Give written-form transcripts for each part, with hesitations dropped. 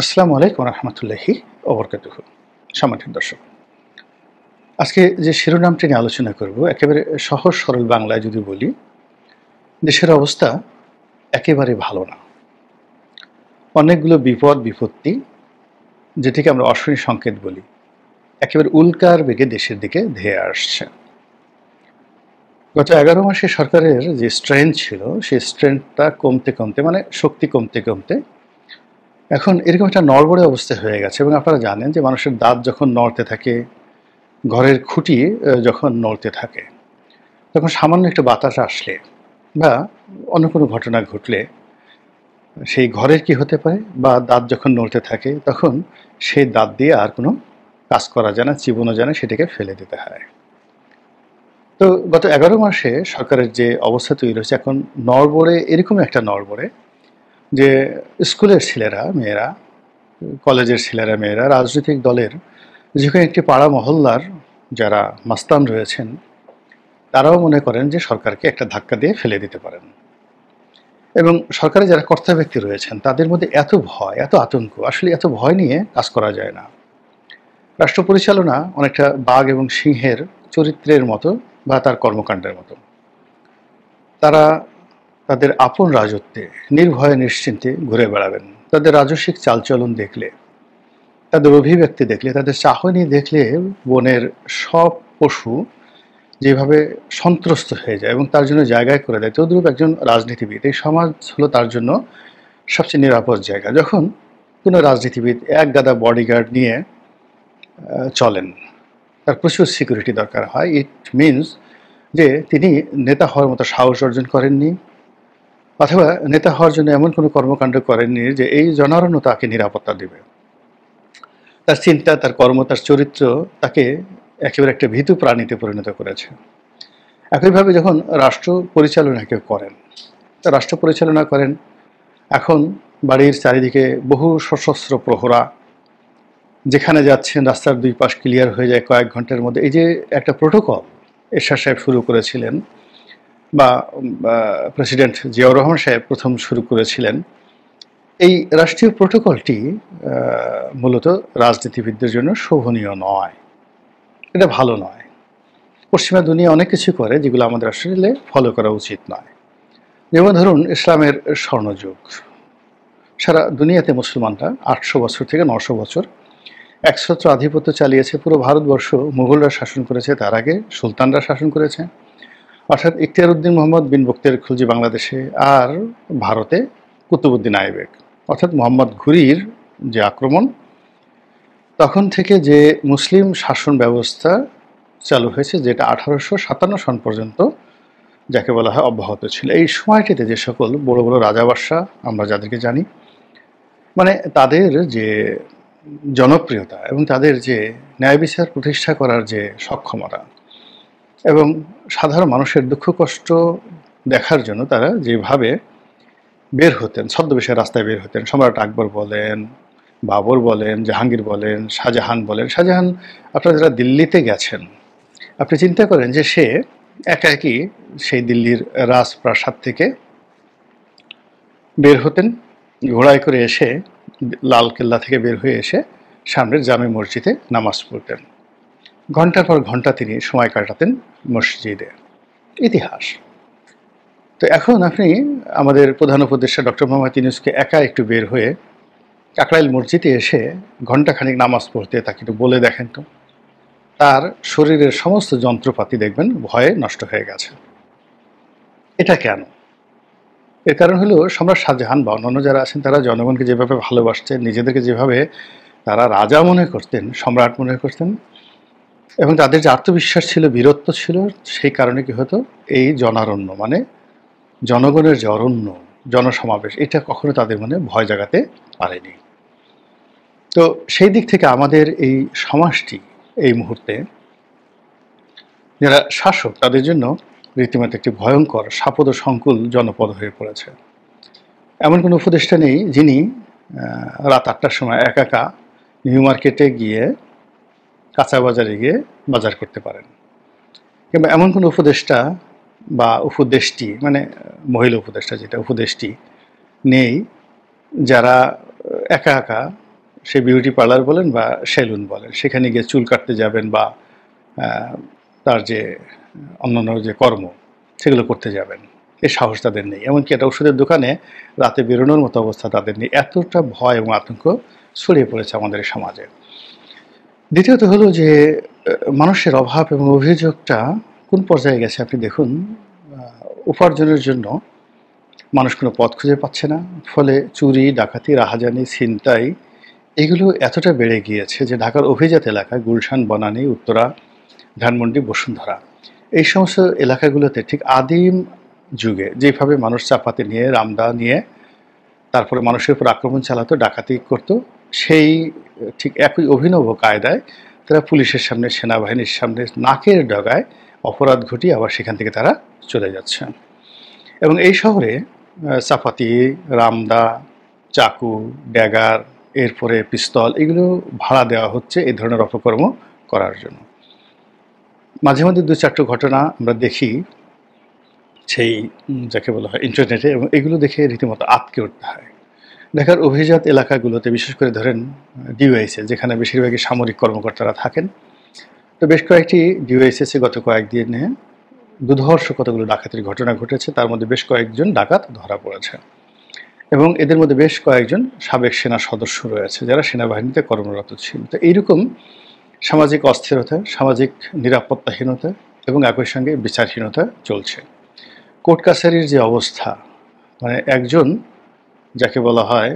আসসালামু আলাইকুম রহমতুল্লাহি ওবরকাতুহ। সম্মানিত দর্শক, আজকে যে শিরোনামটি নিয়ে আলোচনা করব একেবারে সহজ সরল বাংলায় যদি বলি, দেশের অবস্থা একেবারে ভালো না। অনেকগুলো বিপদ বিপত্তি, যেটিকে আমরা অশনি সংকেত বলি, একেবারে উল্কার বেগে দেশের দিকে ধেয়ে আসছে। গত 11 মাসে সরকারের যে স্ট্রেংথ ছিল, সেই স্ট্রেংথটা কমতে কমতে মানে শক্তি কমতে কমতে এখন এরকম একটা নড়বড়ে অবস্থা হয়ে গেছে। এবং আপনারা জানেন যে মানুষের দাঁত যখন নড়তে থাকে, ঘরের খুঁটি যখন নড়তে থাকে, তখন সামান্য একটু বাতাস আসলে বা অন্য কোনো ঘটনা ঘটলে সেই ঘরের কি হতে পারে, বা দাঁত যখন নড়তে থাকে তখন সেই দাঁত দিয়ে আর কোনো কাজ করা যায় না, চিবোনো যায় না, সেটাকে ফেলে দিতে হয়। তো গত 11 মাসে সরকারের যে অবস্থা তৈরি হয়েছে, এখন নড়বড়ে, এরকম একটা নড়বড়ে যে স্কুলের ছেলেরা মেয়েরা, কলেজের ছেলেরা মেয়েরা, রাজনৈতিক দলের যে কোনো একটি পাড়া মহল্লার যারা মাস্তান রয়েছেন, তারাও মনে করেন যে সরকারকে একটা ধাক্কা দিয়ে ফেলে দিতে পারেন। এবং সরকারে যারা কর্তা ব্যক্তি রয়েছেন তাদের মধ্যে এত ভয়, এত আতঙ্ক, আসলে এত ভয় নিয়ে কাজ করা যায় না। রাষ্ট্র পরিচালনা অনেকটা বাঘ এবং সিংহের চরিত্রের মতো বা তার কর্মকাণ্ডের মতো। তারা তাদের আপন রাজত্বে নির্ভয়ে নিশ্চিন্তে ঘুরে বেড়াবেন। তাদের রাজস্বিক চালচলন দেখলে, তাদের অভিব্যক্তি দেখলে, তাদের চাহনি দেখলে বনের সব পশু যেভাবে সন্ত্রস্ত হয়ে যায় এবং তার জন্য জায়গায় করে দেয়, তদ্রূপ একজন রাজনীতিবিদ, এই সমাজ হলো তার জন্য সবচেয়ে নিরাপদ জায়গা। যখন কোনো রাজনীতিবিদ এক গাদা বডিগার্ড নিয়ে চলেন, তার প্রচুর সিকিউরিটি দরকার হয়। ইট মিনস যে তিনি নেতা হওয়ার মতো সাহস অর্জন করেননি, অথবা নেতা হওয়ার জন্য এমন কোনো কর্মকাণ্ড করেননি যে এই জনারণ্য তাকে নিরাপত্তা দেবে। তার চিন্তা, তার কর্ম, তার চরিত্র তাকে একেবারে একটা ভীতু প্রাণীতে পরিণত করেছে। একইভাবে যখন রাষ্ট্র পরিচালনা কেউ করেন, রাষ্ট্র পরিচালনা করেন, এখন বাড়ির চারিদিকে বহু সশস্ত্র প্রহরা, যেখানে যাচ্ছেন রাস্তার দুই পাশ ক্লিয়ার হয়ে যায় কয়েক ঘন্টার মধ্যে। এই যে একটা প্রোটোকল এরশাদ সাহেব শুরু করেছিলেন, বা প্রেসিডেন্ট জিয়াউর রহমান সাহেব প্রথম শুরু করেছিলেন, এই রাষ্ট্রীয় প্রোটোকলটি মূলত রাজনীতিবিদদের জন্য শোভনীয় নয়, এটা ভালো নয়। পশ্চিমা দুনিয়া অনেক কিছু করে যেগুলো আমাদের আসলে ফলো করা উচিত নয়। যেমন ধরুন ইসলামের স্বর্ণযুগ, সারা দুনিয়াতে মুসলমানরা 800 বছর থেকে 900 বছর একছত্র আধিপত্য চালিয়েছে। পুরো ভারতবর্ষ মুঘলরা শাসন করেছে, তার আগে সুলতানরা শাসন করেছে, অর্থাৎ ইখতিয়ার উদ্দিন মোহাম্মদ বিন বখতিয়ার খিলজি বাংলাদেশে, আর ভারতে কুতুবউদ্দিন আইবেক, অর্থাৎ মোহাম্মদ ঘুরির যে আক্রমণ, তখন থেকে যে মুসলিম শাসন ব্যবস্থা চালু হয়েছে, যেটা 1857 সন পর্যন্ত যাকে বলা হয় অব্যাহত ছিল। এই সময়টিতে যে সকল বড় বড় রাজাবাদশাহ আমরা যাদেরকে জানি, মানে তাদের যে জনপ্রিয়তা এবং তাদের যে ন্যায় বিচার প্রতিষ্ঠা করার যে সক্ষমতা এবং সাধারণ মানুষের দুঃখ কষ্ট দেখার জন্য তারা যেভাবে বের হতেন, ছদ্মবেশে রাস্তায় বের হতেন, সম্রাট আকবর বলেন, বাবর বলেন, জাহাঙ্গীর বলেন, শাহজাহান বলেন। শাহজাহান, আপনারা যারা দিল্লিতে গেছেন, আপনি চিন্তা করেন যে সে একা একই সেই দিল্লির রাজপ্রাসাদ থেকে বের হতেন, ঘোড়ায় করে এসে লাল কেল্লা থেকে বের হয়ে এসে সামনের জামে মসজিদে নামাজ পড়তেন। ঘন্টার পর ঘন্টা তিনি সময় কাটাতেন মসজিদে। ইতিহাস। তো এখন আপনি আমাদের প্রধান উপদেষ্টা ডক্টর মোহাম্মদ ইউনূসকে একা একটু বের হয়ে কাকরাইল মসজিদে এসে ঘণ্টাখানিক নামাজ পড়তে তাকে একটু বলে দেখেন তো, তার শরীরের সমস্ত যন্ত্রপাতি দেখবেন ভয়ে নষ্ট হয়ে গেছে। এটা কেন? এর কারণ হলো সম্রাট শাহজাহান বা অন্যান্য যারা আছেন তারা জনগণকে যেভাবে ভালোবাসতেন, নিজেদেরকে যেভাবে তারা রাজা মনে করতেন, সম্রাট মনে করতেন, এবং তাদের যে আত্মবিশ্বাস ছিল, বীরত্ব ছিল, সেই কারণে কি হতো, এই জনারণ্য মানে জনগণের যে অরণ্য, জনসমাবেশ, এটা কখনো তাদের মনে ভয় জাগাতে পারেনি। তো সেই দিক থেকে আমাদের এই সমাজটি এই মুহূর্তে যারা শাসক তাদের জন্য রীতিমতো একটি ভয়ঙ্কর সাপদ সংকুল জনপদ হয়ে পড়েছে। এমন কোনো উপদেষ্টা নেই যিনি রাত 8টার সময় একা একা নিউ মার্কেটে গিয়ে, কাঁচা বাজারে গিয়ে বাজার করতে পারেন। কিংবা এমন কোনো উপদেষ্টা বা উপদেষ্টি, মানে মহিলা উপদেষ্টা যেটা, উপদেষ্টি নেই যারা একা একা সে বিউটি পার্লার বলেন বা সেলুন বলেন, সেখানে গিয়ে চুল কাটতে যাবেন বা তার যে অন্যান্য যে কর্ম সেগুলো করতে যাবেন, এই সাহস তাদের নেই। এমনকি একটা ওষুধের দোকানে রাতে বেরোনোর মতো অবস্থা তাদের নেই। এতটা ভয় এবং আতঙ্ক ছড়িয়ে পড়েছে আমাদের সমাজে। দ্বিতীয়ত হলো যে মানুষের অভাব এবং অভিযোগটা কোন পর্যায়ে গেছে আপনি দেখুন। উপার্জনের জন্য মানুষ কোনো পথ খুঁজে পাচ্ছে না, ফলে চুরি, ডাকাতি, রাহাজানি, ছিনতাই এগুলো এতটা বেড়ে গিয়েছে যে ঢাকার অভিজাত এলাকায় গুলশান, বনানী, উত্তরা, ধানমন্ডি, বসুন্ধরা এই সমস্ত এলাকাগুলোতে ঠিক আদিম যুগে যেভাবে মানুষ চাপাতি নিয়ে, রামদা নিয়ে তারপরে মানুষের উপর আক্রমণ চালাতো, ডাকাতি করতো, সেই ঠিক একই অভিনব কায়দায় তারা পুলিশের সামনে, সেনাবাহিনীর সামনে নাকের ডগায় অপরাধ ঘটিয়ে আবার সেখান থেকে তারা চলে যাচ্ছে। এবং এই শহরে চাপাতি, রামদা, চাকু, ড্যাগার, এরপরে পিস্তল এগুলো ভাড়া দেওয়া হচ্ছে এই ধরনের অপকর্ম করার জন্য। মাঝে মধ্যে ২-৪টা ঘটনা আমরা দেখি সেই যাকে বলা হয় ইন্টারনেটে, এবং এগুলো দেখে রীতিমতো আঁতকে উঠতে হয়। ঢাকার অভিজাত এলাকাগুলোতে বিশেষ করে ধরেন ডিওয়াইসে, যেখানে বেশিরভাগই সামরিক কর্মকর্তারা থাকেন, তো বেশ কয়েকটি ডিওয়াইসেসে গত কয়েকদিনে দুর্ধর্ষ কতগুলো ডাকাতির ঘটনা ঘটেছে। তার মধ্যে বেশ কয়েকজন ডাকাত ধরা পড়েছে এবং এদের মধ্যে বেশ কয়েকজন সাবেক সেনা সদস্য রয়েছে যারা সেনাবাহিনীতে কর্মরত ছিল। তো এইরকম সামাজিক অস্থিরতা, সামাজিক নিরাপত্তাহীনতা এবং একই সঙ্গে বিচারহীনতা চলছে। কোর্ট কাছারির যে অবস্থা, মানে একজন যাকে বলা হয়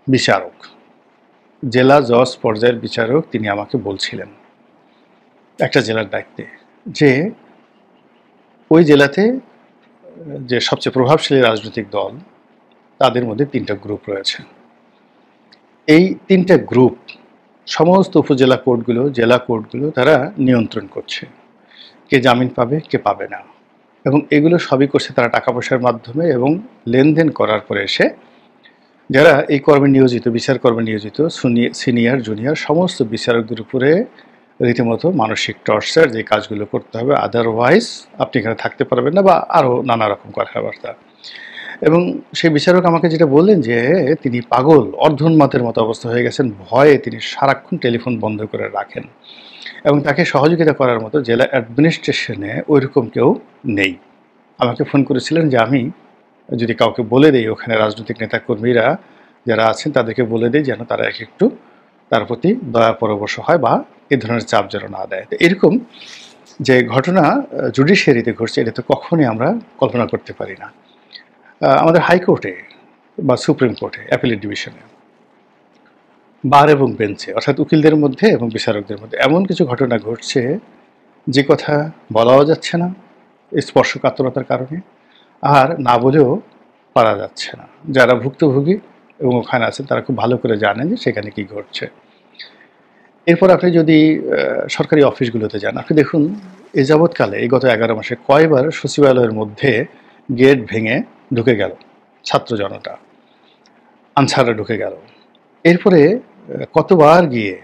বিচারক, জেলা জজ পর্যায়ের বিচারক, তিনি আমাকে বলছিলেন একটা জেলার দায়িত্বে যে ওই জেলাতে যে সবচেয়ে প্রভাবশালী রাজনৈতিক দল তাদের মধ্যে ৩টা গ্রুপ রয়েছে। এই ৩টা গ্রুপ সমস্ত উপজেলা কোর্টগুলো, জেলা কোর্টগুলো তারা নিয়ন্ত্রণ করছে, কে জামিন পাবে, কে পাবে না। এবং এগুলো সবই করছে তারা টাকা পয়সার মাধ্যমে এবং লেনদেন করার পরে এসে যারা এই কর্মে নিয়োজিত, বিচার কর্মে নিয়োজিত সিনিয়র জুনিয়র সমস্ত বিচারকদের উপরে রীতিমতো মানসিক টর্চার, যে কাজগুলো করতে হবে, আদারওয়াইজ আপনি এখানে থাকতে পারবেন না, বা আরও নানা রকম কথাবার্তা। এবং সেই বিচারক আমাকে যেটা বললেন যে তিনি পাগল, অর্ধোন্মাদের মতো অবস্থা হয়ে গেছেন, ভয়ে তিনি সারাক্ষণ টেলিফোন বন্ধ করে রাখেন এবং তাকে সহযোগিতা করার মতো জেলা অ্যাডমিনিস্ট্রেশনে ওইরকম কেউ নেই। আমাকে ফোন করেছিলেন যে আমি যদি কাউকে বলে দিই, ওখানে রাজনৈতিক নেতাকর্মীরা যারা আছেন তাদেরকে বলে দিই যেন তারা একটু তার প্রতি দয়া পরবশ হয় বা এ ধরনের চাপ যেন না দেয়। তো এরকম যে ঘটনা জুডিশিয়ারিতে ঘটছে, এটা তো কখনই আমরা কল্পনা করতে পারি না। আমাদের হাইকোর্টে বা সুপ্রিম কোর্টে, অ্যাপিলেট ডিভিশনে, বার এবং বেঞ্চে, অর্থাৎ উকিলদের মধ্যে এবং বিচারকদের মধ্যে এমন কিছু ঘটনা ঘটছে যে কথা বলাও যাচ্ছে না স্পর্শকাতরতার কারণে, আর না বলেও পারা যাচ্ছে না। যারা ভুক্তভোগী এবং ওখানে আছেন তারা খুব ভালো করে জানেন যে সেখানে কী ঘটছে। এরপর আপনি যদি সরকারি অফিসগুলোতে যান, আপনি দেখুন এ যাবৎকালে এই গত 11 মাসে কয়বার সচিবালয়ের মধ্যে গেট ভেঙে ঢুকে গেল ছাত্র জনতা, আনসাররা ঢুকে গেল। এরপরে কতবার গিয়ে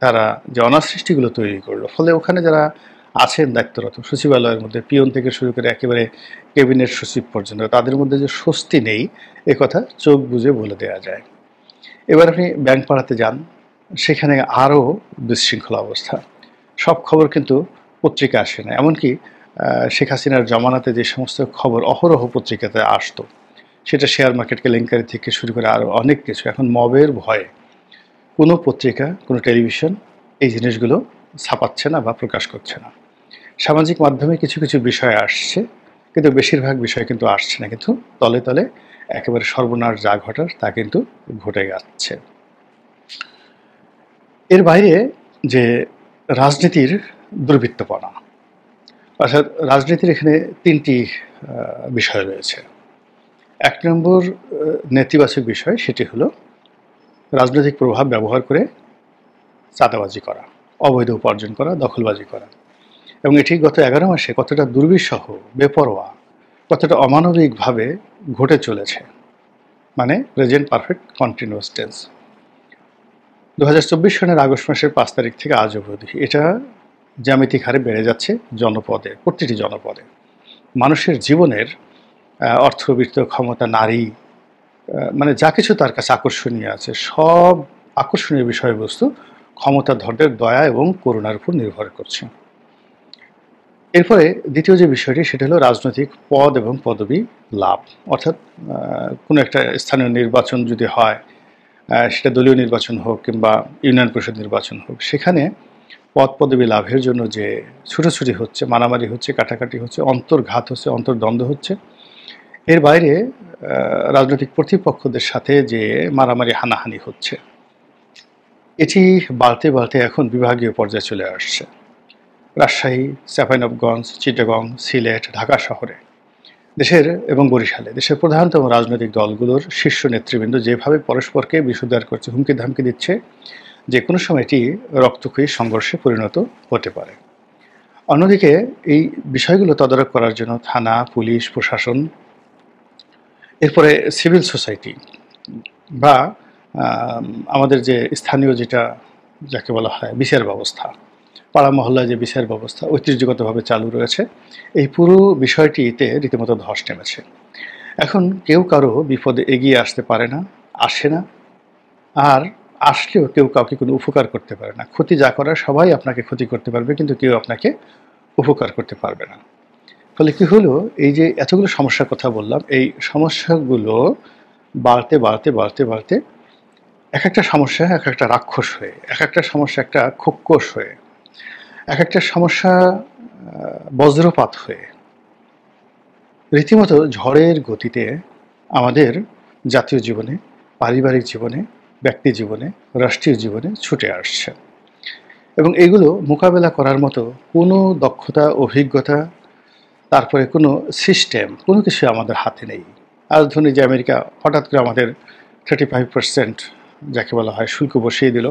তারা যে অনাসৃষ্টিগুলো তৈরি করলো, ফলে ওখানে যারা আছেন দায়িত্বরত সচিবালয়ের মধ্যে, পিয়ন থেকে শুরু করে একেবারে ক্যাবিনেট সচিব পর্যন্ত, তাদের মধ্যে যে স্বস্তি নেই এ কথা চোখ বুজে বলে দেওয়া যায়। এবার আপনি ব্যাংক পাড়াতে যান, সেখানে আরও বিশৃঙ্খলা অবস্থা। সব খবর কিন্তু পত্রিকা আসে না। এমনকি শেখ হাসিনার জমানাতে যে সমস্ত খবর অহরহ পত্রিকাতে আসতো, সেটা শেয়ার মার্কেট কেলেঙ্কারি থেকে শুরু করে আরও অনেক কিছু, এখন মবের ভয়ে কোনো পত্রিকা, কোনো টেলিভিশন এই জিনিসগুলো ছাপাচ্ছে না বা প্রকাশ করছে না। সামাজিক মাধ্যমে কিছু কিছু বিষয় আসছে, কিন্তু বেশিরভাগ বিষয় কিন্তু আসছে না, কিন্তু তলে তলে একেবারে সর্বনাশ যা ঘটার তা কিন্তু ঘটে যাচ্ছে। এর বাইরে যে রাজনীতির দুর্বৃত্তপনা, অর্থাৎ রাজনীতির এখানে 3টি বিষয় রয়েছে। 1 নম্বর নেতিবাচক বিষয়, সেটি হলো রাজনৈতিক প্রভাব ব্যবহার করে চাঁদাবাজি করা, অবৈধ উপার্জন করা, দখলবাজি করা। এবং এটি গত 11 মাসে কতটা দুর্বিষহ, বেপরোয়া, কতটা অমানবিকভাবে ঘটে চলেছে, মানে প্রেজেন্ট পারফেক্ট কন্টিনিউয়াস টেন্স। 2024 সনের আগস্ট মাসের 5 তারিখ থেকে আজ অবধি এটা জ্যামিতিক হারে বেড়ে যাচ্ছে জনপদে, প্রতিটি জনপদে। মানুষের জীবনের অর্থবিত্ত, ক্ষমতা, নারী, মানে যা কিছু তার কাছে আকর্ষণীয় আছে সব আকর্ষণীয় বিষয়বস্তু ক্ষমতাধরদের দয়া এবং করুণার উপর নির্ভর করছে। এরপরে দ্বিতীয় যে বিষয়টি সেটা হলো রাজনৈতিক পদ এবং পদবি লাভ। অর্থাৎ কোনো একটা স্থানীয় নির্বাচন যদি হয়, সেটা দলীয় নির্বাচন হোক কিংবা ইউনিয়ন পরিষদ নির্বাচন হোক, সেখানে পদ পদবি লাভের জন্য যে ছুটোছুটি হচ্ছে, মারামারি হচ্ছে, কাটাকাটি হচ্ছে, অন্তর্ঘাত হচ্ছে, অন্তর্দ্বন্দ্ব হচ্ছে, এর বাইরে রাজনৈতিক প্রতিপক্ষদের সাথে যে মারামারি হানাহানি হচ্ছে, এটি বাড়তে বাড়তে এখন বিভাগীয় পর্যায়ে চলে আসছে। রাজশাহী, চাঁপাইনবাবগঞ্জ, চিটাগং, সিলেট, ঢাকা শহরে দেশের এবং বরিশালে দেশের প্রধানতম রাজনৈতিক দলগুলোর শীর্ষ নেতৃবৃন্দ যেভাবে পরস্পরকে বিষোদ্গার করছে, হুমকি ধামকি দিচ্ছে, যে কোনো সময় এটি রক্তক্ষয়ী সংঘর্ষে পরিণত হতে পারে। অন্যদিকে এই বিষয়গুলো তদারক করার জন্য থানা, পুলিশ, প্রশাসন, এরপরে সিভিল সোসাইটি বা আমাদের যে স্থানীয় যেটা যাকে বলা হয় বিচার ব্যবস্থা, পাড়া মহল্লায় যে বিচার ব্যবস্থা ঐতিহ্যগতভাবে চালু রয়েছে, এই পুরো বিষয়টিতে রীতিমতো ধস নেমেছে। এখন কেউ কারো বিপদে এগিয়ে আসতে পারে না, আসে না, আর আসলেও কেউ কাউকে কোনো উপকার করতে পারে না। ক্ষতি যা করার সবাই আপনাকে ক্ষতি করতে পারবে, কিন্তু কেউ আপনাকে উপকার করতে পারবে না। ফলে কি হলো, এই যে এতগুলো সমস্যার কথা বললাম, এই সমস্যাগুলো বাড়তে বাড়তে বাড়তে বাড়তে এক একটা সমস্যা এক একটা রাক্ষস হয়ে, এক একটা সমস্যা একটা খোক্কস হয়ে, এক একটা সমস্যা বজ্রপাত হয়ে রীতিমতো ঝড়ের গতিতে আমাদের জাতীয় জীবনে, পারিবারিক জীবনে, ব্যক্তি জীবনে, রাষ্ট্রীয় জীবনে ছুটে আসছে। এবং এগুলো মোকাবেলা করার মতো কোনো দক্ষতা, অভিজ্ঞতা, তারপরে কোনো সিস্টেম, কোনো কিছু আমাদের হাতে নেই। আজ ধরুন যে আমেরিকা হঠাৎ করে আমাদের 35% যাকে বলা হয় শুল্ক বসিয়ে দিল,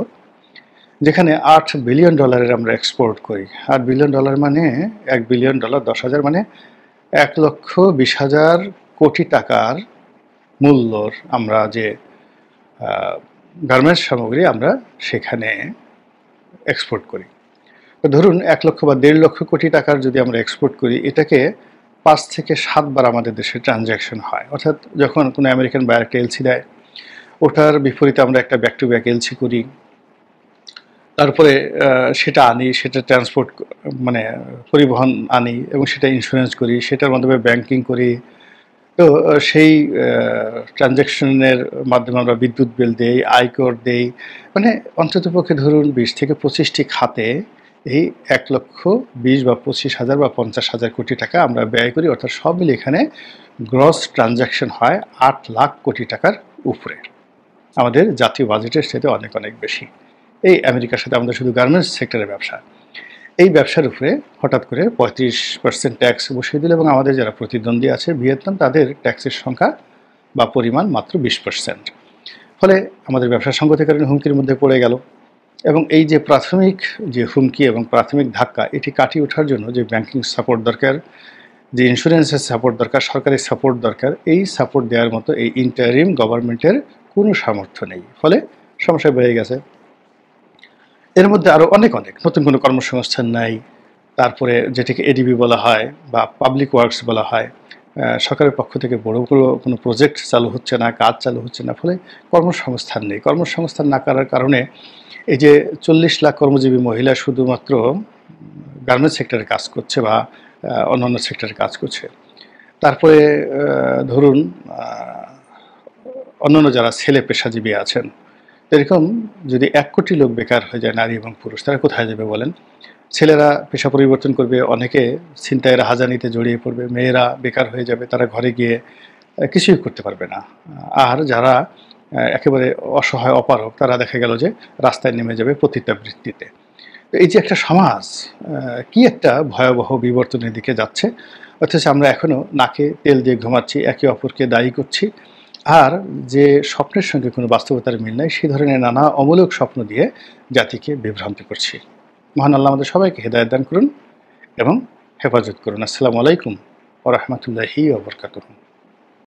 যেখানে $8 বিলিয়ন আমরা এক্সপোর্ট করি। $8 বিলিয়ন মানে $1 বিলিয়ন 10,000 মানে 1,20,000 কোটি টাকার মূল্যর আমরা যে গার্মেন্টস সামগ্রী আমরা সেখানে এক্সপোর্ট করি। ধরুন 1 লক্ষ বা 1.5 লক্ষ কোটি টাকার যদি আমরা এক্সপোর্ট করি, এটাকে 5 থেকে 7 বার আমাদের দেশে ট্রানজ্যাকশন হয়। অর্থাৎ যখন কোনো আমেরিকান বায়ার একটা এলসি দেয়, ওটার বিপরীতে আমরা একটা ব্যাক টু ব্যাক এলসি করি, তারপরে সেটা আনি, সেটা ট্রান্সপোর্ট মানে পরিবহন আনি এবং সেটা ইন্স্যুরেন্স করি, সেটার মাধ্যমে ব্যাংকিং করি। তো সেই ট্রানজ্যাকশনের মাধ্যমে আমরা বিদ্যুৎ বিল দেই, আয়কর দেই, মানে অন্ততপক্ষে ধরুন 20 থেকে 25টি খাতে এই 1,20,000 বা 25,000 বা 50,000 কোটি টাকা আমরা ব্যয় করি। অর্থাৎ সব মিলে এখানে গ্রস ট্রানজ্যাকশন হয় 8 লাখ কোটি টাকার উপরে, আমাদের জাতীয় বাজেটের সাথে অনেক অনেক বেশি। এই আমেরিকার সাথে আমাদের শুধু গার্মেন্টস সেক্টরের ব্যবসা, এই ব্যবসার উপরে হঠাৎ করে 35% ট্যাক্স বসিয়ে দিল এবং আমাদের যারা প্রতিদ্বন্দ্বী আছে ভিয়েতনাম, তাদের ট্যাক্সের সংখ্যা বা পরিমাণ মাত্র 20%। ফলে আমাদের ব্যবসা সংগতিকালীন হুমকির মধ্যে পড়ে গেল। এবং এই যে প্রাথমিক যে হুমকি এবং প্রাথমিক ধাক্কা, এটি কাটিয়ে ওঠার জন্য যে ব্যাংকিং সাপোর্ট দরকার, যে ইন্স্যুরেন্সের সাপোর্ট দরকার, সরকারি সাপোর্ট দরকার, এই সাপোর্ট দেওয়ার মতো এই ইন্টারিম গভর্নমেন্টের কোনো সামর্থ্য নেই। ফলে সমস্যা বেড়ে গেছে। এর মধ্যে আরও অনেক নতুন কোনো কর্মসংস্থান নাই। তারপরে যেটিকে এডিবি বলা হয় বা পাবলিক ওয়ার্কস বলা হয়, সরকারের পক্ষ থেকে বড় কোনো প্রজেক্ট চালু হচ্ছে না, কাজ চালু হচ্ছে না। ফলে কর্মসংস্থান নেই। কর্মসংস্থান না করার কারণে এই যে 40 লাখ কর্মজীবী মহিলা শুধুমাত্র গার্মেন্টস সেক্টরে কাজ করছে বা অন্যান্য সেক্টরে কাজ করছে। তারপরে ধরুন অন্যান্য যারা ছেলে পেশাজীবী আছেন, এরকম যদি 1 কোটি লোক বেকার হয়ে যায়, নারী এবং পুরুষ, তারা কোথায় যাবে বলেন? ছেলেরা পেশা পরিবর্তন করবে, অনেকে ছিনতাইয়ের হাজানিতে জড়িয়ে পড়বে, মেয়েরা বেকার হয়ে যাবে, তারা ঘরে গিয়ে কিছুই করতে পারবে না। আর যারা একেবারে অসহায় অপারগ, তারা দেখা গেল যে রাস্তায় নেমে যাবে পতিতাবৃত্তিতে। এই যে একটা সমাজ কি একটা ভয়াবহ বিবর্তনের দিকে যাচ্ছে, অথচ আমরা এখনও নাকে তেল দিয়ে ঘুমাচ্ছি, একে অপরকে দায়ী করছি, আর যে স্বপ্নের সঙ্গে কোনো বাস্তবতার মিল নাই, সেই ধরনের নানা অমূলক স্বপ্ন দিয়ে জাতিকে বিভ্রান্ত করছি। মহান আল্লাহ আমাদের সবাইকে হেদায়েত দান করুন এবং হেফাজত করুন। আসসালামু আলাইকুম ওয়া রাহমাতুল্লাহি ওয়া বারাকাতুহু।